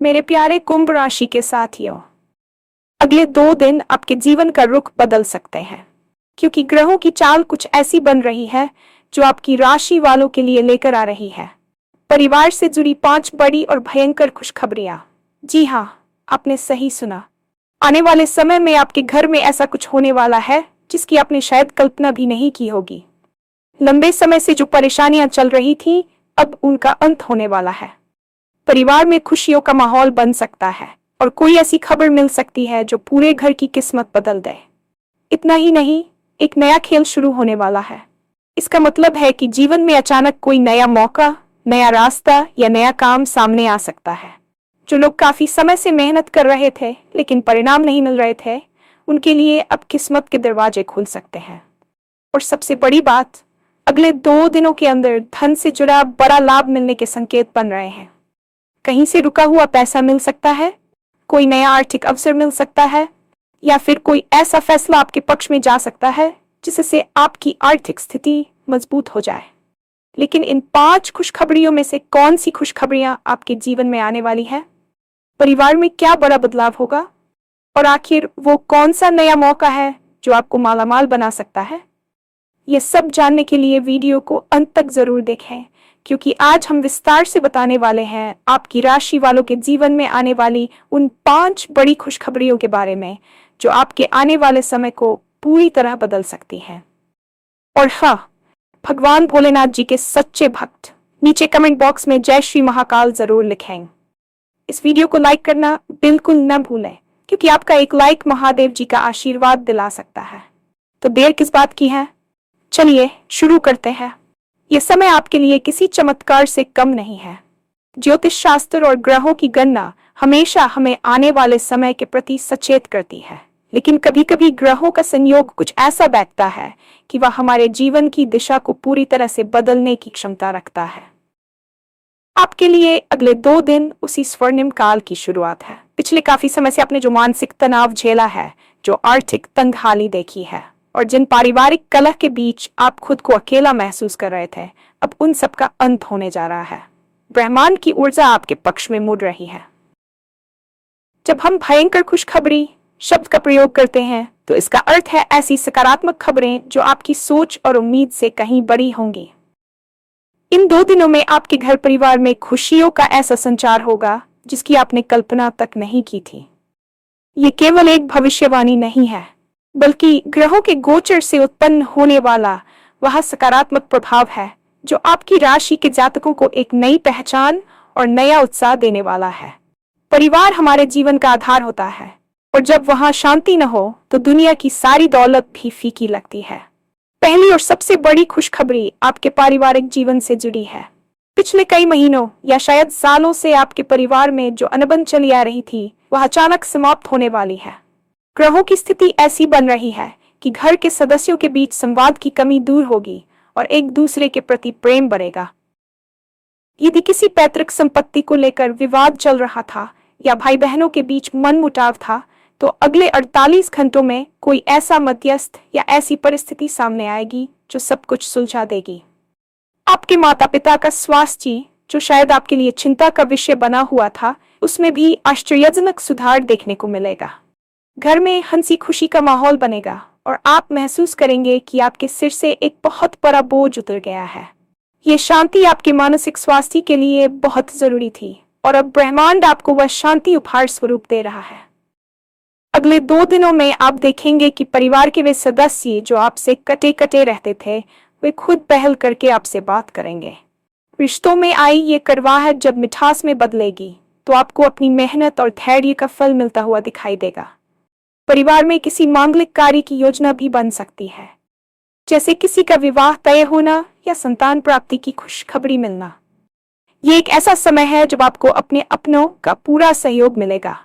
मेरे प्यारे कुंभ राशि के साथियों, अगले 2 दिन आपके जीवन का रुख बदल सकते हैं, क्योंकि ग्रहों की चाल कुछ ऐसी बन रही है जो आपकी राशि वालों के लिए लेकर आ रही है परिवार से जुड़ी 5 बड़ी और भयंकर खुशखबरियां। जी हाँ, आपने सही सुना। आने वाले समय में आपके घर में ऐसा कुछ होने वाला है जिसकी आपने शायद कल्पना भी नहीं की होगी। लंबे समय से जो परेशानियां चल रही थी, अब उनका अंत होने वाला है। परिवार में खुशियों का माहौल बन सकता है और कोई ऐसी खबर मिल सकती है जो पूरे घर की किस्मत बदल दे। इतना ही नहीं, एक नया खेल शुरू होने वाला है। इसका मतलब है कि जीवन में अचानक कोई नया मौका, नया रास्ता या नया काम सामने आ सकता है। जो लोग काफी समय से मेहनत कर रहे थे लेकिन परिणाम नहीं मिल रहे थे, उनके लिए अब किस्मत के दरवाजे खुल सकते हैं। और सबसे बड़ी बात, अगले 2 दिनों के अंदर धन से जुड़ा बड़ा लाभ मिलने के संकेत बन रहे हैं। कहीं से रुका हुआ पैसा मिल सकता है, कोई नया आर्थिक अवसर मिल सकता है, या फिर कोई ऐसा फैसला आपके पक्ष में जा सकता है जिससे आपकी आर्थिक स्थिति मजबूत हो जाए। लेकिन इन 5 खुशखबरियों में से कौन सी खुशखबरियां आपके जीवन में आने वाली है? परिवार में क्या बड़ा बदलाव होगा? और आखिर वो कौन सा नया मौका है जो आपको मालामाल बना सकता है? ये सब जानने के लिए वीडियो को अंत तक जरूर देखें, क्योंकि आज हम विस्तार से बताने वाले हैं आपकी राशि वालों के जीवन में आने वाली उन 5 बड़ी खुशखबरियों के बारे में जो आपके आने वाले समय को पूरी तरह बदल सकती हैं। और हाँ, भगवान भोलेनाथ जी के सच्चे भक्त नीचे कमेंट बॉक्स में जय श्री महाकाल जरूर लिखें। इस वीडियो को लाइक करना बिल्कुल न भूलें, क्योंकि आपका एक लाइक महादेव जी का आशीर्वाद दिला सकता है। तो देर किस बात की है, चलिए शुरू करते हैं। यह समय आपके लिए किसी चमत्कार से कम नहीं है। ज्योतिष शास्त्र और ग्रहों की गणना हमेशा हमें आने वाले समय के प्रति सचेत करती है, लेकिन कभी कभी ग्रहों का संयोग कुछ ऐसा बैठता है कि वह हमारे जीवन की दिशा को पूरी तरह से बदलने की क्षमता रखता है। आपके लिए अगले 2 दिन उसी स्वर्णिम काल की शुरुआत है। पिछले काफी समय से आपने जो मानसिक तनाव झेला है, जो आर्थिक तंगहाली देखी है और जिन पारिवारिक कलह के बीच आप खुद को अकेला महसूस कर रहे थे, अब उन सब का अंत होने जा रहा है। ब्रह्मांड की ऊर्जा आपके पक्ष में मुड़ रही है। जब हम भयंकर खुशखबरी शब्द का प्रयोग करते हैं तो इसका अर्थ है ऐसी सकारात्मक खबरें जो आपकी सोच और उम्मीद से कहीं बड़ी होंगी। इन 2 दिनों में आपके घर परिवार में खुशियों का ऐसा संचार होगा जिसकी आपने कल्पना तक नहीं की थी। ये केवल एक भविष्यवाणी नहीं है, बल्कि ग्रहों के गोचर से उत्पन्न होने वाला वह सकारात्मक प्रभाव है जो आपकी राशि के जातकों को एक नई पहचान और नया उत्साह देने वाला है। परिवार हमारे जीवन का आधार होता है, और जब वहां शांति न हो तो दुनिया की सारी दौलत भी फीकी लगती है। पहली और सबसे बड़ी खुशखबरी आपके पारिवारिक जीवन से जुड़ी है। पिछले कई महीनों या शायद सालों से आपके परिवार में जो अनबन चली आ रही थी, वह अचानक समाप्त होने वाली है। ग्रहों की स्थिति ऐसी बन रही है कि घर के सदस्यों के बीच संवाद की कमी दूर होगी और एक दूसरे के प्रति प्रेम बढ़ेगा। यदि किसी पैतृक संपत्ति को लेकर विवाद चल रहा था या भाई बहनों के बीच मनमुटाव था, तो अगले 48 घंटों में कोई ऐसा मध्यस्थ या ऐसी परिस्थिति सामने आएगी जो सब कुछ सुलझा देगी। आपके माता पिता का स्वास्थ्य, जो शायद आपके लिए चिंता का विषय बना हुआ था, उसमें भी आश्चर्यजनक सुधार देखने को मिलेगा। घर में हंसी खुशी का माहौल बनेगा और आप महसूस करेंगे कि आपके सिर से एक बहुत बड़ा बोझ उतर गया है। ये शांति आपके मानसिक स्वास्थ्य के लिए बहुत जरूरी थी और अब ब्रह्मांड आपको वह शांति उपहार स्वरूप दे रहा है। अगले 2 दिनों में आप देखेंगे कि परिवार के वे सदस्य जो आपसे कटे कटे रहते थे, वे खुद पहल करके आपसे बात करेंगे। रिश्तों में आई ये कड़वाहट जब मिठास में बदलेगी तो आपको अपनी मेहनत और धैर्य का फल मिलता हुआ दिखाई देगा। परिवार में किसी मांगलिक कार्य की योजना भी बन सकती है, जैसे किसी का विवाह तय होना या संतान प्राप्ति की खुशखबरी मिलना। ये एक ऐसा समय है जब आपको अपने अपनों का पूरा सहयोग मिलेगा।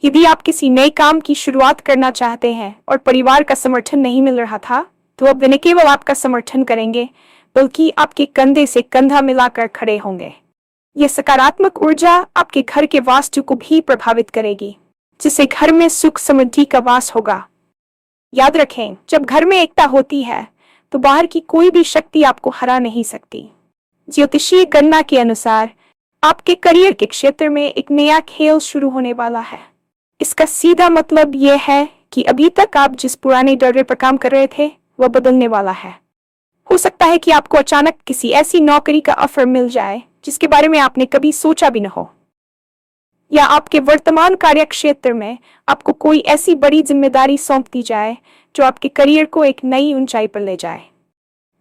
यदि आप किसी नए काम की शुरुआत करना चाहते हैं और परिवार का समर्थन नहीं मिल रहा था, तो अब वे न केवल आपका समर्थन करेंगे, बल्कि आपके कंधे से कंधा मिलाकर खड़े होंगे। यह सकारात्मक ऊर्जा आपके घर के वास्तु को भी प्रभावित करेगी, जिससे घर में सुख समृद्धि का वास होगा। याद रखें, जब घर में एकता होती है तो बाहर की कोई भी शक्ति आपको हरा नहीं सकती। ज्योतिषीय गणना के अनुसार आपके करियर के क्षेत्र में एक नया खेल शुरू होने वाला है। इसका सीधा मतलब यह है कि अभी तक आप जिस पुराने डर पर काम कर रहे थे वह बदलने वाला है। हो सकता है कि आपको अचानक किसी ऐसी नौकरी का ऑफर मिल जाए जिसके बारे में आपने कभी सोचा भी न हो, या आपके वर्तमान कार्य क्षेत्र में आपको कोई ऐसी बड़ी जिम्मेदारी सौंप दी जाए जो आपके करियर को एक नई ऊंचाई पर ले जाए।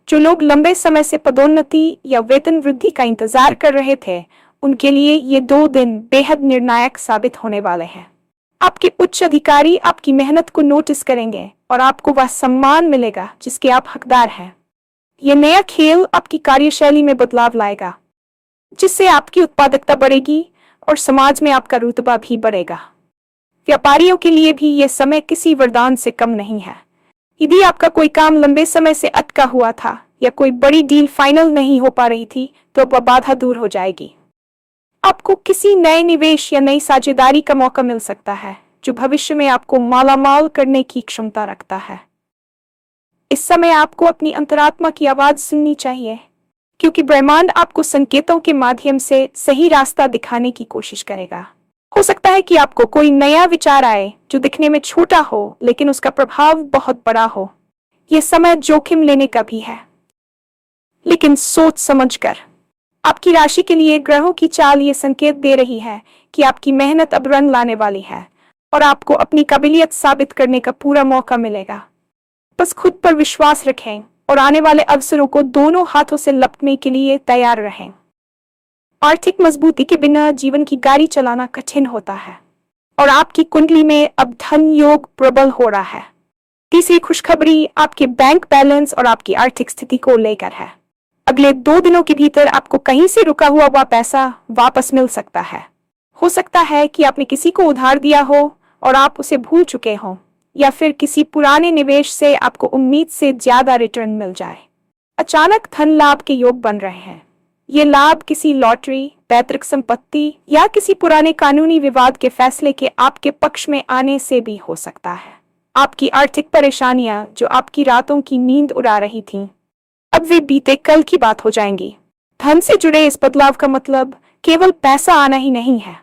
जो लोग लंबे समय से पदोन्नति या वेतन वृद्धि का इंतजार कर रहे थे, उनके लिए ये 2 दिन बेहद निर्णायक साबित होने वाले हैं। आपके उच्च अधिकारी आपकी मेहनत को नोटिस करेंगे और आपको वह सम्मान मिलेगा जिसके आप हकदार हैं। यह नया खेल आपकी कार्यशैली में बदलाव लाएगा, जिससे आपकी उत्पादकता बढ़ेगी और समाज में आपका रुतबा भी बढ़ेगा। व्यापारियों के लिए भी यह समय किसी वरदान से कम नहीं है। यदि आपका कोई काम लंबे समय से अटका हुआ था या कोई बड़ी डील फाइनल नहीं हो पा रही थी, तो अब बाधा दूर हो जाएगी। आपको किसी नए निवेश या नई साझेदारी का मौका मिल सकता है जो भविष्य में आपको मालामाल करने की क्षमता रखता है। इस समय आपको अपनी अंतरात्मा की आवाज सुननी चाहिए, क्योंकि ब्रह्मांड आपको संकेतों के माध्यम से सही रास्ता दिखाने की कोशिश करेगा। हो सकता है कि आपको कोई नया विचार आए जो दिखने में छोटा हो, लेकिन उसका प्रभाव बहुत बड़ा हो। यह समय जोखिम लेने का भी है, लेकिन सोच समझकर। आपकी राशि के लिए ग्रहों की चाल ये संकेत दे रही है कि आपकी मेहनत अब रंग लाने वाली है और आपको अपनी काबिलियत साबित करने का पूरा मौका मिलेगा। बस खुद पर विश्वास रखें और आने वाले अवसरों को दोनों हाथों से लपटने के लिए तैयार रहें। आर्थिक मजबूती के बिना जीवन की गाड़ी चलाना कठिन होता है और आपकी कुंडली में अब धन योग प्रबल हो रहा है। तीसरी खुशखबरी आपके बैंक बैलेंस और आपकी आर्थिक स्थिति को लेकर है। अगले 2 दिनों के भीतर आपको कहीं से रुका हुआ वह पैसा वापस मिल सकता है। हो सकता है कि आपने किसी को उधार दिया हो और आप उसे भूल चुके हों, या फिर किसी पुराने निवेश से आपको उम्मीद से ज्यादा रिटर्न मिल जाए। अचानक धन लाभ के योग बन रहे हैं। ये लाभ किसी लॉटरी, पैतृक संपत्ति या किसी पुराने कानूनी विवाद के फैसले के आपके पक्ष में आने से भी हो सकता है। आपकी आर्थिक परेशानियां जो आपकी रातों की नींद उड़ा रही थीं, अब वे बीते कल की बात हो जाएंगी। धन से जुड़े इस बदलाव का मतलब केवल पैसा आना ही नहीं है,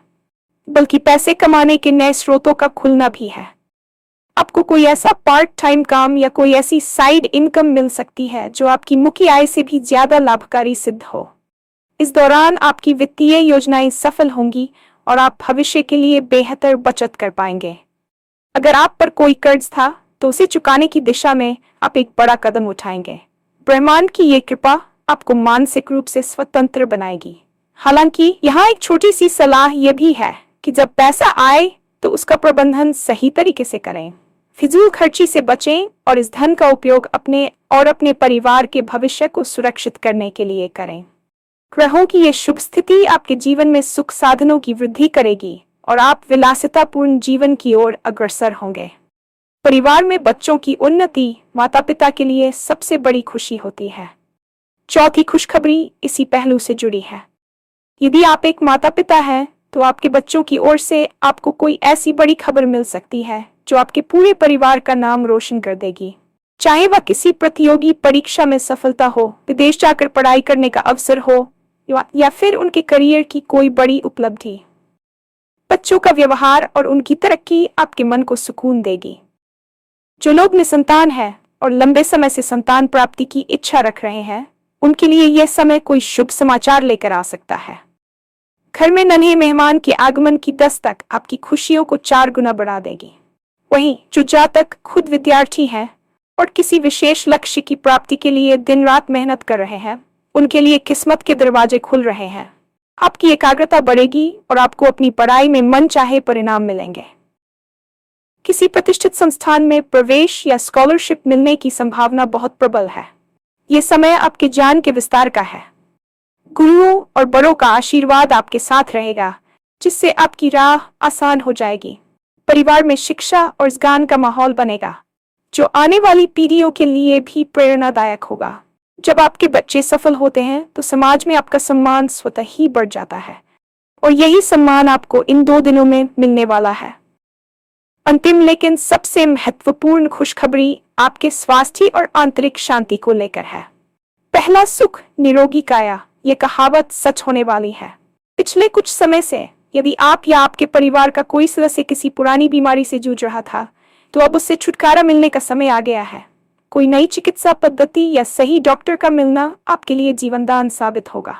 बल्कि पैसे कमाने के नए स्रोतों का खुलना भी है। आपको कोई ऐसा पार्ट टाइम काम या कोई ऐसी साइड इनकम मिल सकती है जो आपकी मुख्य आय से भी ज्यादा लाभकारी सिद्ध हो। इस दौरान आपकी वित्तीय योजनाएं सफल होंगी और आप भविष्य के लिए बेहतर बचत कर पाएंगे। अगर आप पर कोई कर्ज था, तो उसे चुकाने की दिशा में आप एक बड़ा कदम उठाएंगे। ब्रह्मांड की ये कृपा आपको मानसिक रूप से स्वतंत्र बनाएगी। हालांकि यहाँ एक छोटी सी सलाह यह भी है कि जब पैसा आए तो उसका प्रबंधन सही तरीके से करें। फिजूल खर्ची से बचें और इस धन का उपयोग अपने और अपने परिवार के भविष्य को सुरक्षित करने के लिए करें। ग्रहों की ये शुभ स्थिति आपके जीवन में सुख साधनों की वृद्धि करेगी और आप विलासितापूर्ण जीवन की ओर अग्रसर होंगे। परिवार में बच्चों की उन्नति माता पिता के लिए सबसे बड़ी खुशी होती है। चौथी खुशखबरी इसी पहलू से जुड़ी है। यदि आप एक माता पिता हैं, तो आपके बच्चों की ओर से आपको कोई ऐसी बड़ी खबर मिल सकती है जो आपके पूरे परिवार का नाम रोशन कर देगी। चाहे वह किसी प्रतियोगी परीक्षा में सफलता हो, विदेश जाकर पढ़ाई करने का अवसर हो, या फिर उनके करियर की कोई बड़ी उपलब्धि। बच्चों का व्यवहार और उनकी तरक्की आपके मन को सुकून देगी। जो लोग निसंतान हैं और लंबे समय से संतान प्राप्ति की इच्छा रख रहे हैं, उनके लिए यह समय कोई शुभ समाचार लेकर आ सकता है। घर में नन्हे मेहमान के आगमन की दस्तक आपकी खुशियों को 4 गुना बढ़ा देगी। वहीं जो जातक खुद विद्यार्थी हैं और किसी विशेष लक्ष्य की प्राप्ति के लिए दिन रात मेहनत कर रहे हैं, उनके लिए किस्मत के दरवाजे खुल रहे हैं। आपकी एकाग्रता बढ़ेगी और आपको अपनी पढ़ाई में मनचाहे परिणाम मिलेंगे। किसी प्रतिष्ठित संस्थान में प्रवेश या स्कॉलरशिप मिलने की संभावना बहुत प्रबल है। ये समय आपके ज्ञान के विस्तार का है। गुरुओं और बड़ों का आशीर्वाद आपके साथ रहेगा, जिससे आपकी राह आसान हो जाएगी। परिवार में शिक्षा और ज्ञान का माहौल बनेगा, जो आने वाली पीढ़ियों के लिए भी प्रेरणादायक होगा। जब आपके बच्चे सफल होते हैं, तो समाज में आपका सम्मान स्वतः ही बढ़ जाता है, और यही सम्मान आपको इन 2 दिनों में मिलने वाला है। अंतिम लेकिन सबसे महत्वपूर्ण खुशखबरी आपके स्वास्थ्य और आंतरिक शांति को लेकर है। पहला सुख निरोगी काया, ये कहावत सच होने वाली है। पिछले कुछ समय से यदि आप या आपके परिवार का कोई सदस्य किसी पुरानी बीमारी से जूझ रहा था, तो अब उससे छुटकारा मिलने का समय आ गया है। कोई नई चिकित्सा पद्धति या सही डॉक्टर का मिलना आपके लिए जीवनदान साबित होगा।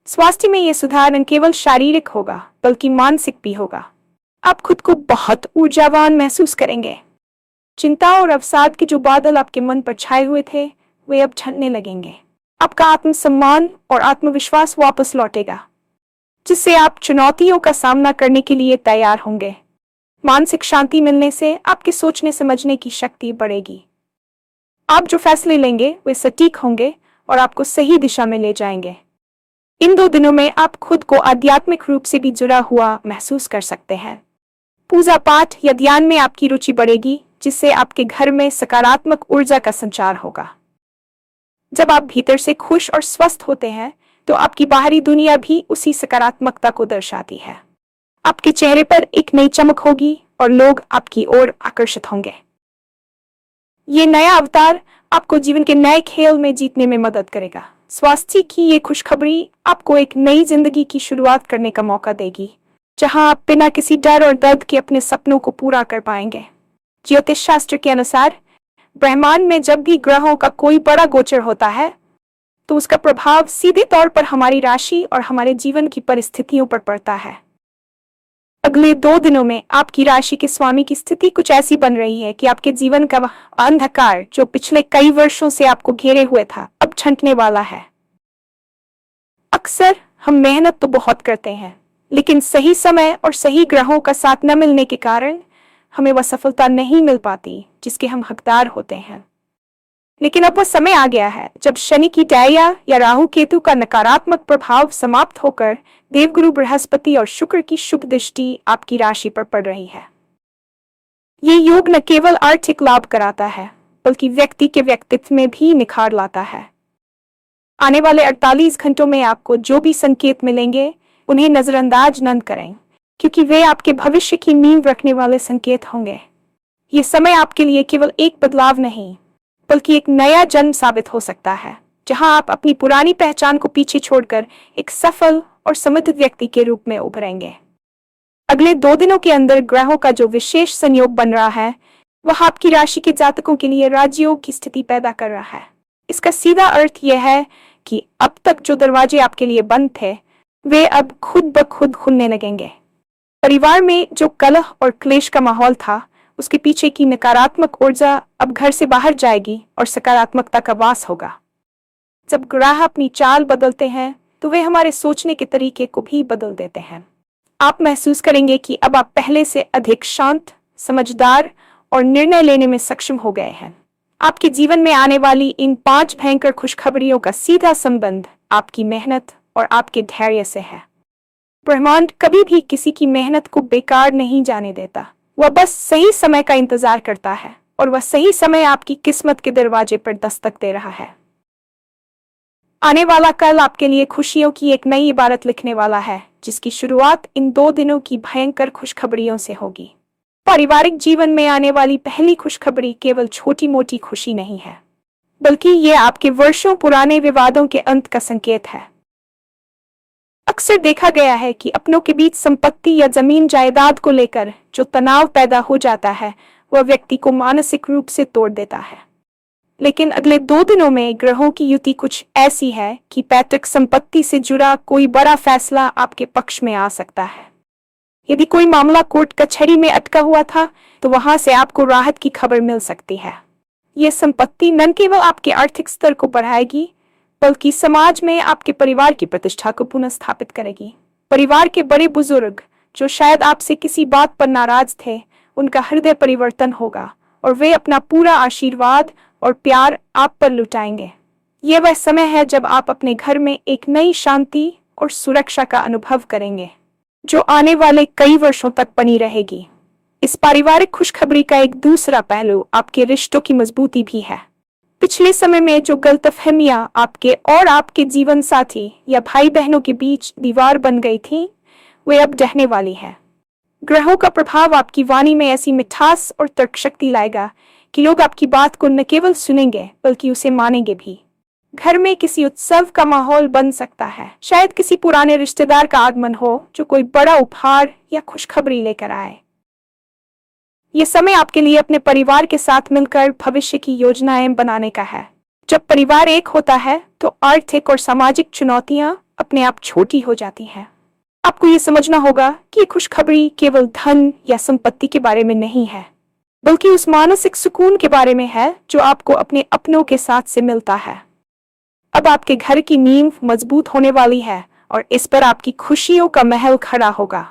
स्वास्थ्य में यह सुधार न केवल शारीरिक होगा बल्कि मानसिक भी होगा। आप खुद को बहुत ऊर्जावान महसूस करेंगे। चिंता और अवसाद के जो बादल आपके मन पर छाए हुए थे, वे अब छंटने लगेंगे। आपका आत्मसम्मान और आत्मविश्वास वापस लौटेगा, जिससे आप चुनौतियों का सामना करने के लिए तैयार होंगे। मानसिक शांति मिलने से आपके सोचने समझने की शक्ति बढ़ेगी। आप जो फैसले लेंगे वे सटीक होंगे और आपको सही दिशा में ले जाएंगे। इन 2 दिनों में आप खुद को आध्यात्मिक रूप से भी जुड़ा हुआ महसूस कर सकते हैं। पूजा पाठ या ध्यान में आपकी रुचि बढ़ेगी, जिससे आपके घर में सकारात्मक ऊर्जा का संचार होगा। जब आप भीतर से खुश और स्वस्थ होते हैं, तो आपकी बाहरी दुनिया भी उसी सकारात्मकता को दर्शाती है। आपके चेहरे पर एक नई चमक होगी और लोग आपकी ओर आकर्षित होंगे। ये नया अवतार आपको जीवन के नए खेल में जीतने में मदद करेगा। स्वास्थ्य की ये खुशखबरी आपको एक नई जिंदगी की शुरुआत करने का मौका देगी, जहां आप बिना किसी डर और दर्द के अपने सपनों को पूरा कर पाएंगे। ज्योतिष शास्त्र के अनुसार ब्रह्मांड में जब भी ग्रहों का कोई बड़ा गोचर होता है, तो उसका प्रभाव सीधे तौर पर हमारी राशि और हमारे जीवन की परिस्थितियों पर पड़ता है। अगले 2 दिनों में आपकी राशि के स्वामी की स्थिति कुछ ऐसी बन रही है कि आपके जीवन का वह अंधकार जो पिछले कई वर्षों से आपको घेरे हुए था, अब छंटने वाला है। अक्सर हम मेहनत तो बहुत करते हैं, लेकिन सही समय और सही ग्रहों का साथ न मिलने के कारण हमें वह सफलता नहीं मिल पाती जिसके हम हकदार होते हैं। लेकिन अब वह समय आ गया है जब शनि की डायया या राहु केतु का नकारात्मक प्रभाव समाप्त होकर देवगुरु बृहस्पति और शुक्र की शुभ दृष्टि आपकी राशि पर पड़ रही है। ये योग न केवल आर्थिक लाभ कराता है, बल्कि व्यक्ति के व्यक्तित्व में भी निखार लाता है। आने वाले 48 घंटों में आपको जो भी संकेत मिलेंगे, उन्हें नजरअंदाज न करें, क्योंकि वे आपके भविष्य की नींव रखने वाले संकेत होंगे। ये समय आपके लिए केवल एक बदलाव नहीं, बल्कि एक नया जन्म साबित हो सकता है, जहां आप अपनी पुरानी पहचान को पीछे छोड़कर एक सफल और समृद्ध व्यक्ति के रूप में उभरेंगे। अगले 2 दिनों के अंदर ग्रहों का जो विशेष संयोग बन रहा है, वह आपकी राशि के जातकों के लिए राजयोग की स्थिति पैदा कर रहा है। इसका सीधा अर्थ यह है कि अब तक जो दरवाजे आपके लिए बंद थे, वे अब खुद ब खुद खुलने लगेंगे। परिवार में जो कलह और क्लेश का माहौल था, उसके पीछे की नकारात्मक ऊर्जा अब घर से बाहर जाएगी और सकारात्मकता का वास होगा। जब ग्रह अपनी चाल बदलते हैं, तो वे हमारे सोचने के तरीके को भी बदल देते हैं। आप महसूस करेंगे कि अब आप पहले से अधिक शांत, समझदार और निर्णय लेने में सक्षम हो गए हैं। आपके जीवन में आने वाली इन 5 भयंकर खुशखबरियों का सीधा संबंध आपकी मेहनत और आपके धैर्य से है। ब्रह्मांड कभी भी किसी की मेहनत को बेकार नहीं जाने देता। वह बस सही समय का इंतजार करता है, और वह सही समय आपकी किस्मत के दरवाजे पर दस्तक दे रहा है। आने वाला कल आपके लिए खुशियों की एक नई इबारत लिखने वाला है, जिसकी शुरुआत इन 2 दिनों की भयंकर खुशखबरियों से होगी। पारिवारिक जीवन में आने वाली पहली खुशखबरी केवल छोटी मोटी खुशी नहीं है, बल्कि ये आपके वर्षों पुराने विवादों के अंत का संकेत है। अक्सर देखा गया है कि अपनों के बीच संपत्ति या जमीन जायदाद को लेकर जो तनाव पैदा हो जाता है, वह व्यक्ति को मानसिक रूप से तोड़ देता है। लेकिन अगले 2 दिनों में ग्रहों की युति कुछ ऐसी है कि पैतृक संपत्ति से जुड़ा कोई बड़ा फैसला आपके पक्ष में आ सकता है। यदि कोई मामला कोर्ट कचहरी में अटका हुआ था, तो वहां से आपको राहत की खबर मिल सकती है। ये संपत्ति न केवल आपके आर्थिक स्तर को बढ़ाएगी, बल्कि समाज में आपके परिवार की प्रतिष्ठा को पुनः स्थापित करेगी। परिवार के बड़े बुजुर्ग जो शायद आपसे किसी बात पर नाराज थे, उनका हृदय परिवर्तन होगा और वे अपना पूरा आशीर्वाद और प्यार आप पर लुटाएंगे। यह वह समय है जब आप अपने घर में एक नई शांति और सुरक्षा का अनुभव करेंगे, जो आने वाले कई वर्षों तक बनी रहेगी। इस पारिवारिक खुशखबरी का एक दूसरा पहलू आपके रिश्तों की मजबूती भी है। पिछले समय में जो गलतफहमियां आपके और आपके जीवन साथी या भाई बहनों के बीच दीवार बन गई थी, वे अब ढहने वाली है। ग्रहों का प्रभाव आपकी वाणी में ऐसी मिठास और तर्कशक्ति लाएगा कि लोग आपकी बात को न केवल सुनेंगे, बल्कि उसे मानेंगे भी। घर में किसी उत्सव का माहौल बन सकता है। शायद किसी पुराने रिश्तेदार का आगमन हो जो कोई बड़ा उपहार या खुशखबरी लेकर आए। ये समय आपके लिए अपने परिवार के साथ मिलकर भविष्य की योजनाएं बनाने का है। जब परिवार एक होता है तो आर्थिक और सामाजिक चुनौतियां अपने आप छोटी हो जाती हैं। आपको ये समझना होगा कि ये खुशखबरी केवल धन या संपत्ति के बारे में नहीं है, बल्कि उस मानसिक सुकून के बारे में है जो आपको अपने अपनों के साथ से मिलता है। अब आपके घर की नींव मजबूत होने वाली है और इस पर आपकी खुशियों का महल खड़ा होगा।